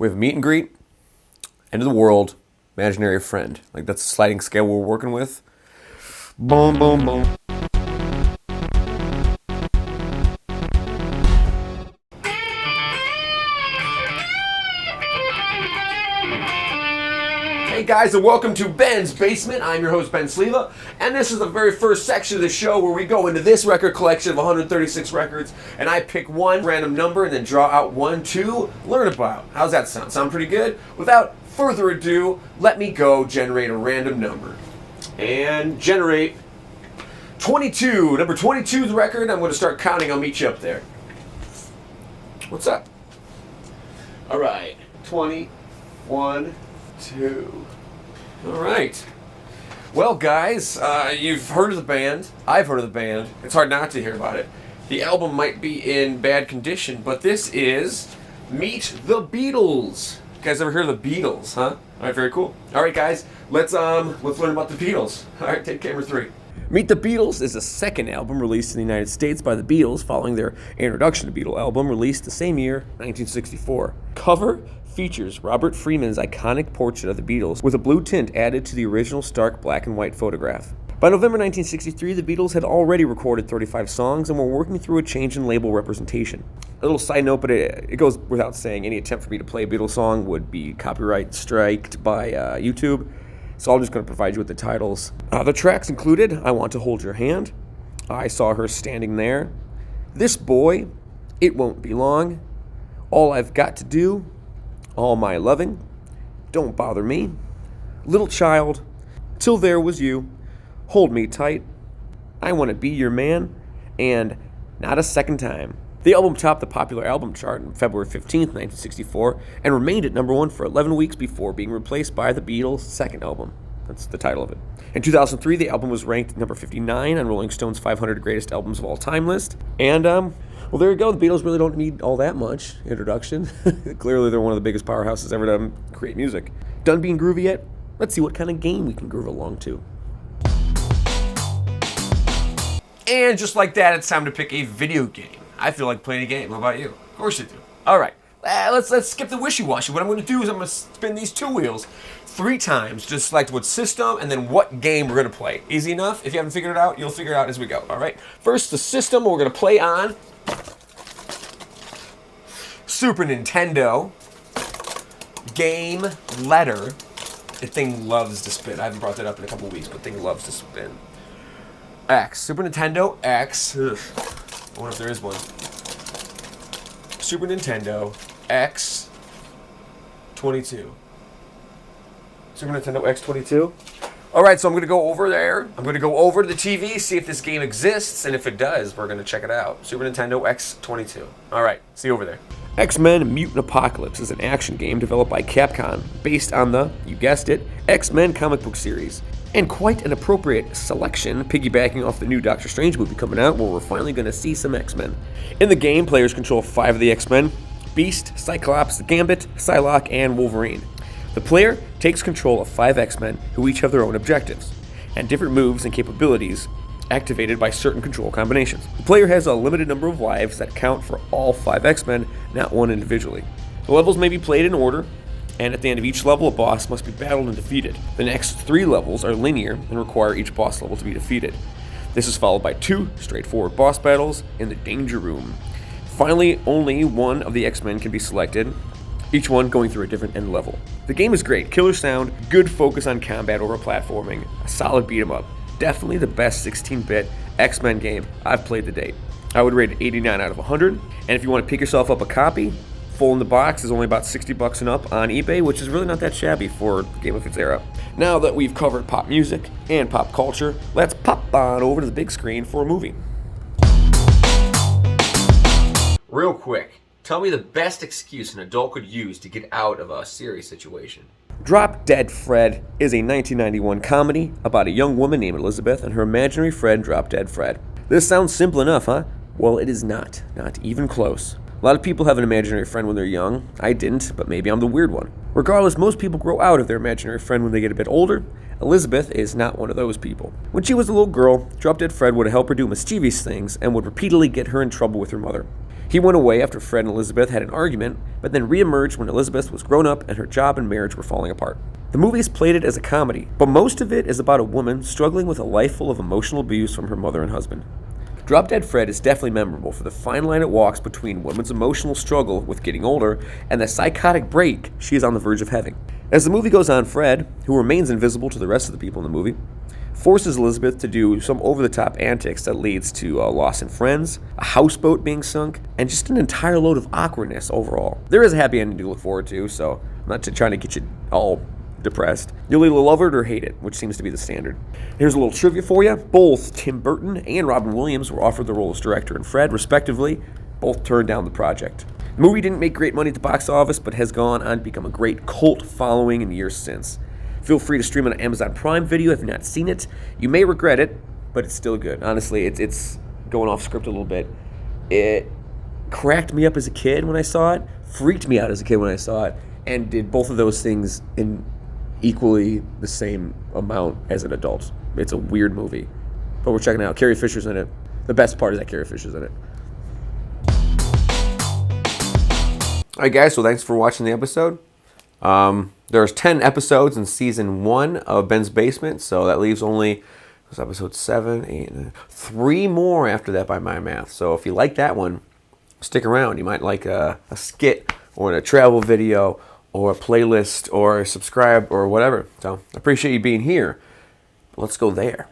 We have a meet and greet, end of the world, imaginary friend. Like, that's the sliding scale we're working with. Boom, boom, boom. Hey guys, and welcome to Ben's Basement. I'm your host, Ben Sleva, and this is the very first section of the show where we go into this record collection of 136 records, and I pick one random number and then draw out one to learn about. How's that sound? Sound pretty good? Without further ado, let me go generate a random number. And generate 22. Number 22 is the record. I'm going to start counting. I'll meet you up there. What's up? All right. 20, 1, 2. All right. Well, guys, you've heard of the band. I've heard of the band. It's hard not to hear about it. The album might be in bad condition, but this is Meet the Beatles. You guys ever heard of the Beatles, huh? All right, very cool. All right, guys, let's learn about the Beatles. All right, take camera 3. Meet the Beatles is the second album released in the United States by the Beatles following their Introduction to Beatle album released the same year, 1964. Cover features Robert Freeman's iconic portrait of the Beatles with a blue tint added to the original stark black and white photograph. By November 1963, the Beatles had already recorded 35 songs and were working through a change in label representation. A little side note, but it goes without saying, any attempt for me to play a Beatles song would be copyright striked by YouTube. So I'm just going to provide you with the titles. The tracks included I Want to Hold Your Hand, I Saw Her Standing There, This Boy, It Won't Be Long, All I've Got to Do, All My Loving, Don't Bother Me, Little Child, Till There Was You, Hold Me Tight, I Want to Be Your Man, and Not a Second Time. The album topped the popular album chart on February 15th, 1964, and remained at number 1 for 11 weeks before being replaced by the Beatles' second album. That's the title of it. In 2003, the album was ranked number 59 on Rolling Stone's 500 Greatest Albums of All Time list. And, well, there you go. The Beatles really don't need all that much introduction. Clearly, they're one of the biggest powerhouses ever to create music. Done being groovy yet? Let's see what kind of game we can groove along to. And just like that, it's time to pick a video game. I feel like playing a game. How about you? Of course you do. All right. Let's skip the wishy-washy. What I'm going to do is I'm going to spin these two wheels 3 times. Just select what system and then what game we're going to play. Easy enough. If you haven't figured it out, you'll figure it out as we go. All right. First, the system we're going to play on. Super Nintendo. Game letter. The thing loves to spin. I haven't brought that up in a couple weeks, but the thing loves to spin. X. Super Nintendo X. Ugh. I wonder if there is one. Super Nintendo X22. Super Nintendo X22. All right, so I'm going to go over there. I'm going to go over to the TV, see if this game exists, and if it does, we're going to check it out. Super Nintendo X22. All right, see you over there. Xmen Mutant Apocalypse is an action game developed by Capcom, based on the, you guessed it, Xmen comic book series. And quite an appropriate selection, piggybacking off the new Doctor Strange movie coming out, where we're finally going to see some X-Men. In the game, players control 5 of the X-Men: Beast, Cyclops, Gambit, Psylocke, and Wolverine. The player takes control of 5 X-Men who each have their own objectives, and different moves and capabilities activated by certain control combinations. The player has a limited number of lives that count for all 5 X-Men, not one individually. The levels may be played in order, and at the end of each level, a boss must be battled and defeated. The next 3 levels are linear and require each boss level to be defeated. This is followed by 2 straightforward boss battles in the Danger Room. Finally, only one of the X-Men can be selected, each one going through a different end level. The game is great. Killer sound, good focus on combat over platforming, a solid beat 'em up. Definitely the best 16-bit X-Men game I've played to date. I would rate it 89 out of 100, and if you want to pick yourself up a copy, full in the box is only about $60 and up on eBay, which is really not that shabby for a game of its era. Now that we've covered pop music and pop culture, let's pop on over to the big screen for a movie. Real quick, tell me the best excuse an adult could use to get out of a serious situation. Drop Dead Fred is a 1991 comedy about a young woman named Elizabeth and her imaginary friend Drop Dead Fred. This sounds simple enough, huh? Well, it is not even close. A lot of people have an imaginary friend when they're young. I didn't, but maybe I'm the weird one. Regardless, most people grow out of their imaginary friend when they get a bit older. Elizabeth is not one of those people. When she was a little girl, Drop Dead Fred would help her do mischievous things and would repeatedly get her in trouble with her mother. He went away after Fred and Elizabeth had an argument, but then reemerged when Elizabeth was grown up and her job and marriage were falling apart. The movies played it as a comedy, but most of it is about a woman struggling with a life full of emotional abuse from her mother and husband. Drop Dead Fred is definitely memorable for the fine line it walks between woman's emotional struggle with getting older and the psychotic break she is on the verge of having. As the movie goes on, Fred, who remains invisible to the rest of the people in the movie, forces Elizabeth to do some over-the-top antics that leads to loss in friends, a houseboat being sunk, and just an entire load of awkwardness overall. There is a happy ending to look forward to, so I'm not trying to get you all depressed. You'll either love it or hate it, which seems to be the standard. Here's a little trivia for you. Both Tim Burton and Robin Williams were offered the role as director and Fred, respectively. Both turned down the project. The movie didn't make great money at the box office, but has gone on to become a great cult following in the years since. Feel free to stream it on Amazon Prime Video if you've not seen it. You may regret it, but it's still good. Honestly, it's going off script a little bit. It cracked me up as a kid when I saw it, freaked me out as a kid when I saw it, and did both of those things in equally the same amount as an adult. It's a weird movie, but we're checking it out. Carrie Fisher's in it. The best part is that Carrie Fisher's in it. All right, guys, so thanks for watching the episode. There's 10 episodes in season 1 of Ben's Basement, so that leaves only episode 7, 8, 3 more after that by my math. So if you like that one, stick around. You might like a skit or a travel video or a playlist or subscribe or whatever. So I appreciate you being here. Let's go there.